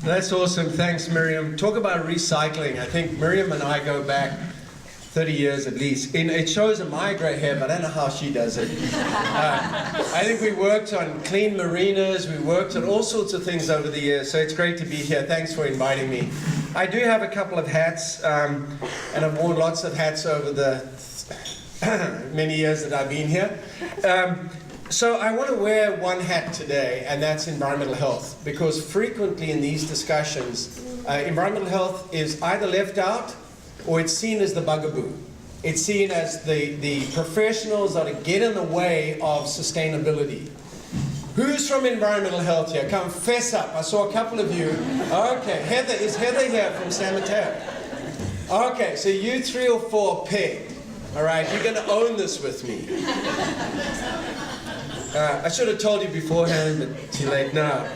That's awesome. Thanks, Miriam. Talk about recycling. I think Miriam and I go back 30 years at least. It shows in my grey hair, but I don't know how she does it. I think we worked on clean marinas. We worked on all sorts of things over the years, so it's great to be here. Thanks for inviting me. I do have a couple of hats, and I've worn lots of hats over the many years that I've been here. So I want to wear one hat today, and that's environmental health, because frequently in these discussions, environmental health is either left out or it's seen as the bugaboo. It's seen as the professionals that get in the way of sustainability. Who's from environmental health here? Come, fess up. I saw a couple of you. Okay, Heather, is Heather here from San Mateo? Okay, so you 3 or 4 pegged. All right, you're going to own this with me. I should have told you beforehand, but too late now.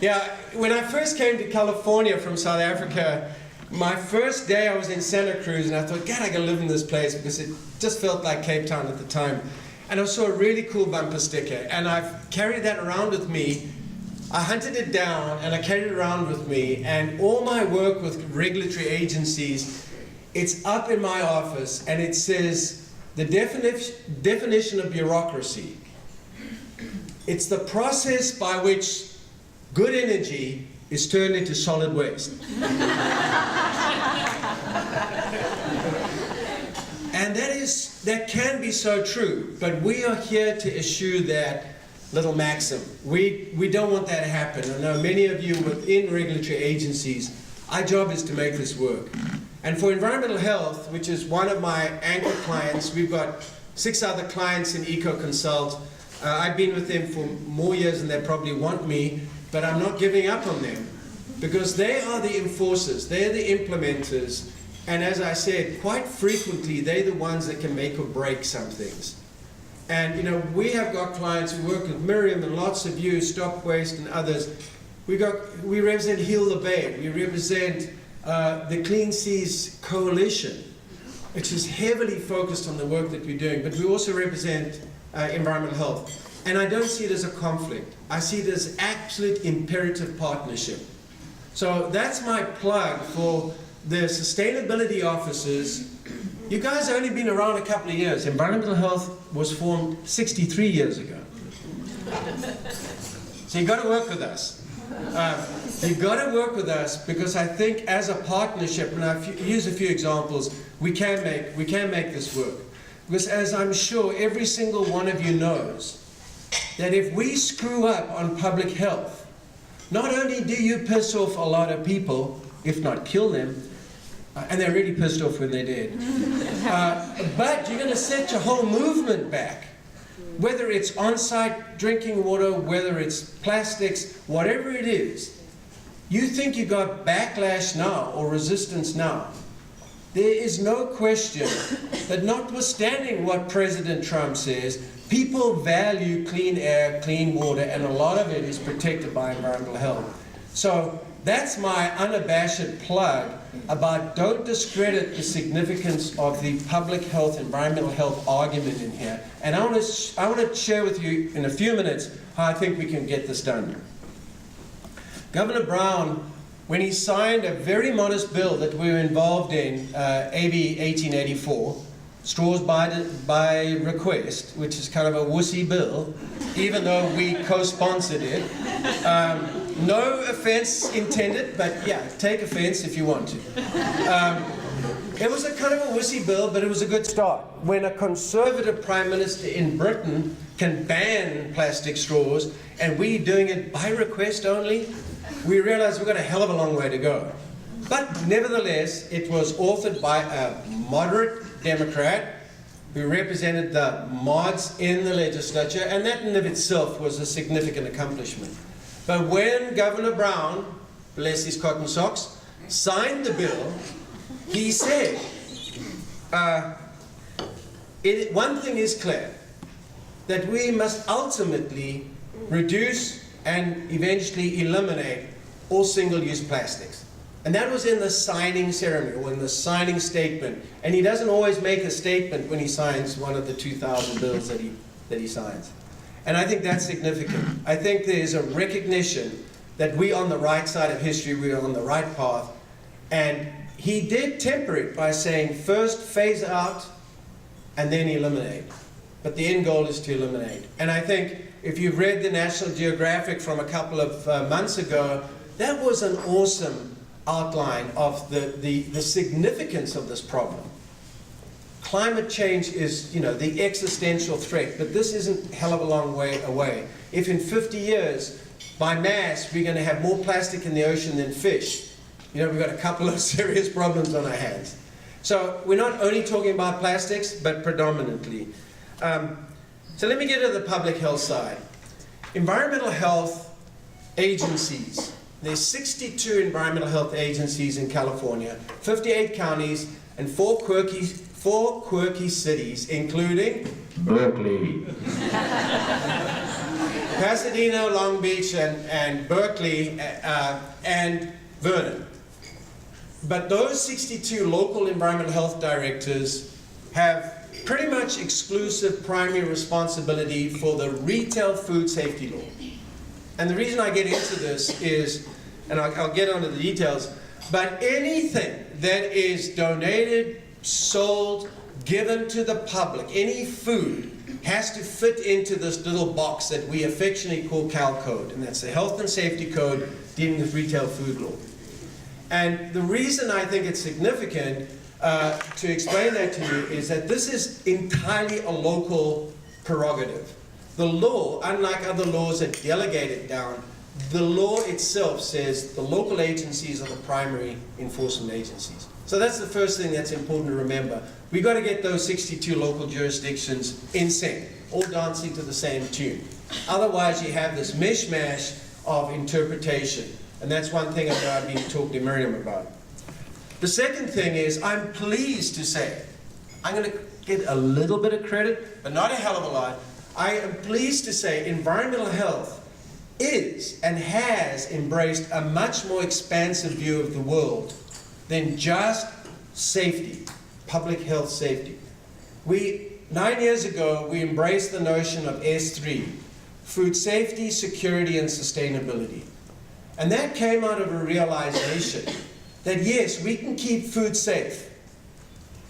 Yeah, when I first came to California from South Africa, my first day I was in Santa Cruz, and I thought, God, I gotta live in this place, because it just felt like Cape Town at the time. And I saw a really cool bumper sticker, and I've carried that around with me. I hunted it down, and I carried it around with me, and all my work with regulatory agencies, it's up in my office, and it says, the definition of bureaucracy. It's the process by which good energy is turned into solid waste. And that can be so true, but we are here to eschew that little maxim. We don't want that to happen. I know many of you within regulatory agencies, our job is to make this work. And for environmental health, which is one of my anchor clients, we've got 6 other clients in Ecoconsult. I've been with them for more years than they probably want me, but I'm not giving up on them, because they are the enforcers, they're the implementers, and as I said, quite frequently, they're the ones that can make or break some things. And you know, we have got clients who work with Miriam and lots of you, Stop Waste and others. We represent Heal the Bay, we represent the Clean Seas Coalition, which is heavily focused on the work that we're doing, but we also represent environmental health. And I don't see it as a conflict. I see it as absolute imperative partnership. So that's my plug for the sustainability officers. You guys have only been around a couple of years. Environmental health was formed 63 years ago. So you've got to work with us. You've got to work with us, because I think as a partnership, and I'll use a few examples, we can make this work. Because as I'm sure every single one of you knows, that if we screw up on public health, not only do you piss off a lot of people, if not kill them, and they're really pissed off when they did, but you're going to set your whole movement back. Whether it's on-site drinking water, whether it's plastics, whatever it is, you think you got backlash now or resistance now. There is no question that notwithstanding what President Trump says, people value clean air, clean water, and a lot of it is protected by environmental health. So that's my unabashed plug about don't discredit the significance of the public health, environmental health argument in here. And I want to share with you in a few minutes how I think we can get this done. Governor Brown, when he signed a very modest bill that we were involved in, AB 1884, straws by request, which is kind of a wussy bill, even though we co-sponsored it. No offense intended, but yeah, take offense if you want to. It was a kind of a wussy bill, but it was a good start. When a conservative prime minister in Britain can ban plastic straws, and we doing it by request only, we realize we've got a hell of a long way to go. But nevertheless, it was authored by a moderate Democrat who represented the mods in the legislature, and that in of itself was a significant accomplishment. But when Governor Brown, bless his cotton socks, signed the bill, he said, one thing is clear, that we must ultimately reduce and eventually eliminate all single-use plastics. And that was in the signing ceremony, or in the signing statement. And he doesn't always make a statement when he signs one of the 2,000 bills that he signs. And I think that's significant. I think there's a recognition that we're on the right side of history, we're on the right path. And he did temper it by saying, first phase out and then eliminate. But the end goal is to eliminate. And I think if you've read the National Geographic from a couple of months ago, that was an awesome outline of the significance of this problem. Climate change is, the existential threat, but this isn't a hell of a long way away. If in 50 years, by mass, we're going to have more plastic in the ocean than fish, we've got a couple of serious problems on our hands. So we're not only talking about plastics, but predominantly. So let me get to the public health side. Environmental health agencies. There's 62 environmental health agencies in California, 58 counties, and four quirky cities, including Berkeley. Pasadena, Long Beach, and Berkeley, and Vernon. But those 62 local environmental health directors have pretty much exclusive primary responsibility for the retail food safety law. And the reason I get into this is, and I'll get onto the details, but anything that is donated, sold, given to the public, any food, has to fit into this little box that we affectionately call Cal Code, and that's the Health and Safety Code dealing with retail food law. And the reason I think it's significant to explain that to you is that this is entirely a local prerogative. The law, unlike other laws that delegate it down, the law itself says the local agencies are the primary enforcement agencies. So that's the first thing that's important to remember. We've got to get those 62 local jurisdictions in sync, all dancing to the same tune. Otherwise, you have this mishmash of interpretation. And that's one thing I know I've been talking to Miriam about. The second thing is, I'm pleased to say, I'm going to get a little bit of credit, but not a hell of a lot. I am pleased to say environmental health is and has embraced a much more expansive view of the world than just safety, public health safety. 9 years ago, we embraced the notion of S3, food safety, security, and sustainability. And that came out of a realization that yes, we can keep food safe.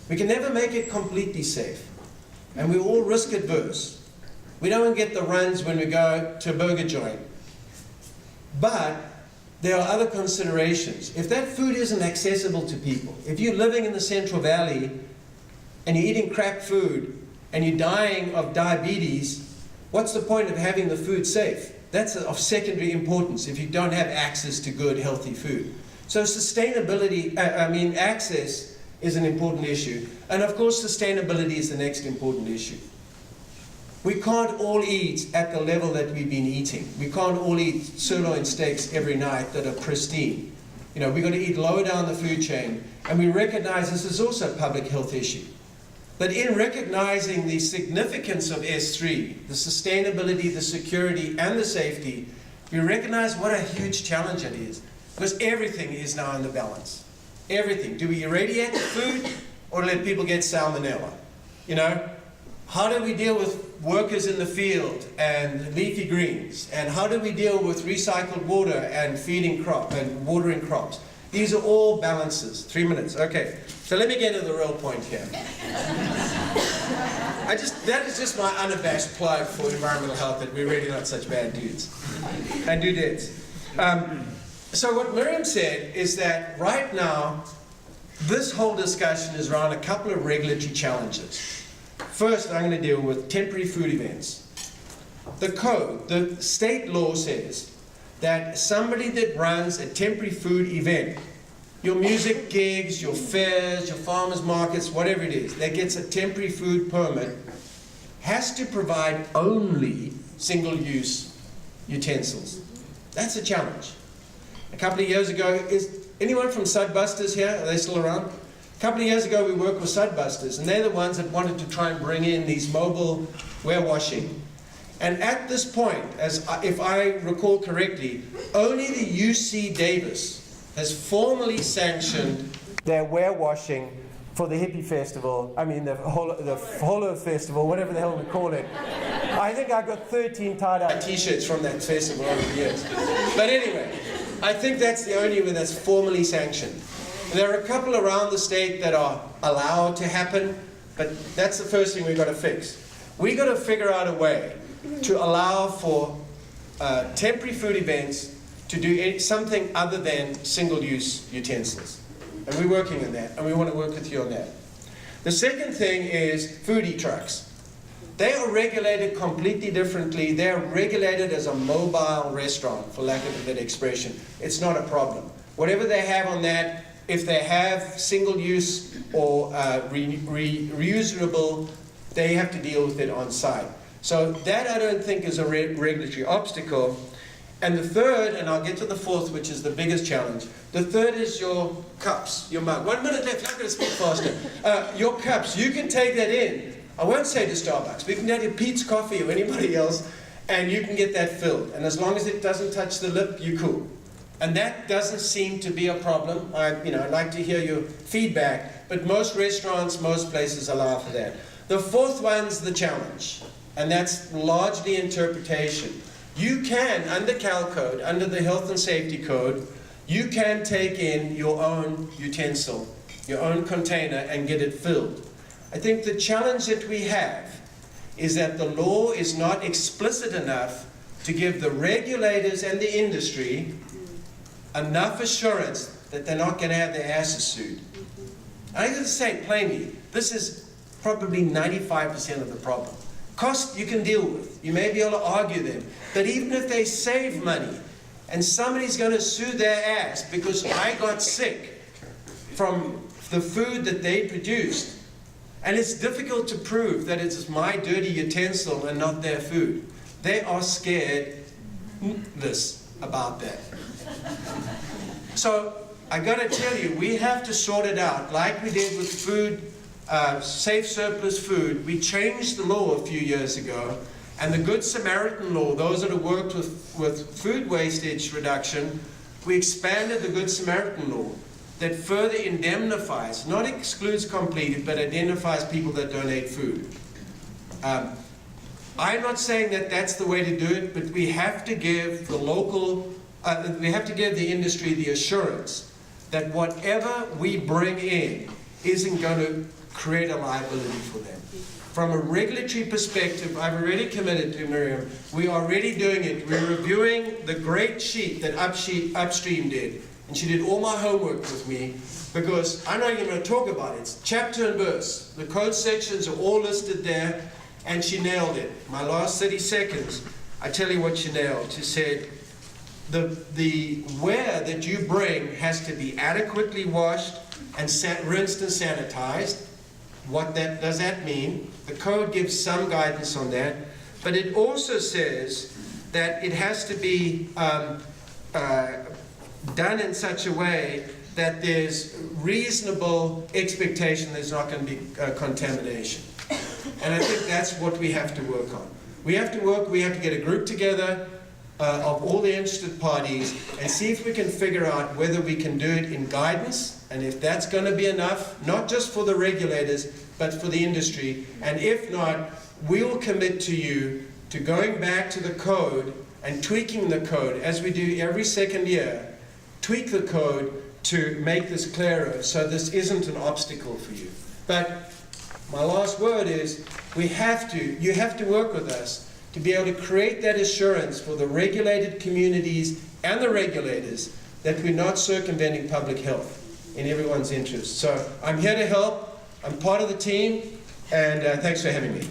We can never make it completely safe. And we're all risk adverse. We don't get the runs when we go to a burger joint. But there are other considerations. If that food isn't accessible to people, if you're living in the Central Valley and you're eating crap food and you're dying of diabetes, what's the point of having the food safe? That's of secondary importance if you don't have access to good, healthy food. So sustainability, access is an important issue. And of course, sustainability is the next important issue. We can't all eat at the level that we've been eating. We can't all eat sirloin steaks every night that are pristine. We've got to eat lower down the food chain. And we recognize this is also a public health issue. But in recognizing the significance of S3, the sustainability, the security, and the safety, we recognize what a huge challenge it is. Because everything is now in the balance. Everything. Do we irradiate the food or let people get salmonella? How do we deal with workers in the field and leafy greens? And how do we deal with recycled water and feeding crop and watering crops? These are all balances. 3 minutes. Okay. So let me get to the real point here. That is just my unabashed plug for environmental health, that we're really not such bad dudes and dudettes. So what Miriam said is that right now, this whole discussion is around a couple of regulatory challenges. First, I'm going to deal with temporary food events. The code, the state law says that somebody that runs a temporary food event, your music gigs, your fairs, your farmers markets, whatever it is, that gets a temporary food permit, has to provide only single-use utensils. That's a challenge. A couple of years ago, is anyone from Sudbusters here? Are they still around? A couple of years ago, we worked with Sudbusters, and they're the ones that wanted to try and bring in these mobile warewashing. And at this point, if I recall correctly, only the UC Davis has formally sanctioned their warewashing for the hippie festival, the Holo festival, whatever the hell we call it. I think I got 13 tie-dye t-shirts from that festival over the years. But anyway, I think that's the only one that's formally sanctioned. There are a couple around the state that are allowed to happen, but that's the first thing we've got to fix. We've got to figure out a way to allow for temporary food events to do something other than single-use utensils. And we're working on that, and we want to work with you on that. The second thing is foodie trucks. They are regulated completely differently. They're regulated as a mobile restaurant, for lack of a better expression. It's not a problem. Whatever they have on that, if they have single-use or reusable, they have to deal with it on site. So that I don't think is a regulatory obstacle. And the third, and I'll get to the fourth, which is the biggest challenge. The third is your cups, your mug. 1 minute left, I'm going to speak faster. Your cups, you can take that in. I won't say to Starbucks, but you can go to Pete's Coffee or anybody else, and you can get that filled. And as long as it doesn't touch the lip, you're cool. And that doesn't seem to be a problem. I'd like to hear your feedback, but most restaurants, most places allow for that. The fourth one's the challenge, and that's largely interpretation. You can, under Cal Code, under the Health and Safety Code, you can take in your own utensil, your own container, and get it filled. I think the challenge that we have is that the law is not explicit enough to give the regulators and the industry enough assurance that they're not going to have their asses sued. I have to say plainly, this is probably 95% of the problem. Cost you can deal with. You may be able to argue them. But even if they save money and somebody's going to sue their ass because I got sick from the food that they produced, and it's difficult to prove that it's my dirty utensil and not their food, they are scared about that. So I got to tell you, we have to sort it out like we did with food. Safe surplus food. We changed the law a few years ago, and the Good Samaritan law, those that have worked with food wastage reduction, we expanded the Good Samaritan law that further indemnifies, not excludes completely, but identifies people that donate food. I'm not saying that that's the way to do it, but we have to give the we have to give the industry the assurance that whatever we bring in isn't going to create a liability for them. From a regulatory perspective, I've already committed to Miriam, we are already doing it. We're reviewing the great sheet that Upstream did. And she did all my homework with me, because I'm not even going to talk about it. It's chapter and verse. The code sections are all listed there, and she nailed it. My last 30 seconds, I tell you what she nailed. She said, the ware that you bring has to be adequately washed and rinsed and sanitized. What does that mean? The code gives some guidance on that, but it also says that it has to be done in such a way that there's reasonable expectation there's not going to be contamination. And I think that's what we have to work on. We have to get a group together of all the interested parties and see if we can figure out whether we can do it in guidance, and if that's going to be enough, not just for the regulators, but for the industry. And if not, we'll commit to you to going back to the code and tweaking the code, as we do every second year, tweak the code to make this clearer so this isn't an obstacle for you. But my last word is, you have to work with us to be able to create that assurance for the regulated communities and the regulators that we're not circumventing public health in everyone's interest. So I'm here to help. I'm part of the team, and thanks for having me.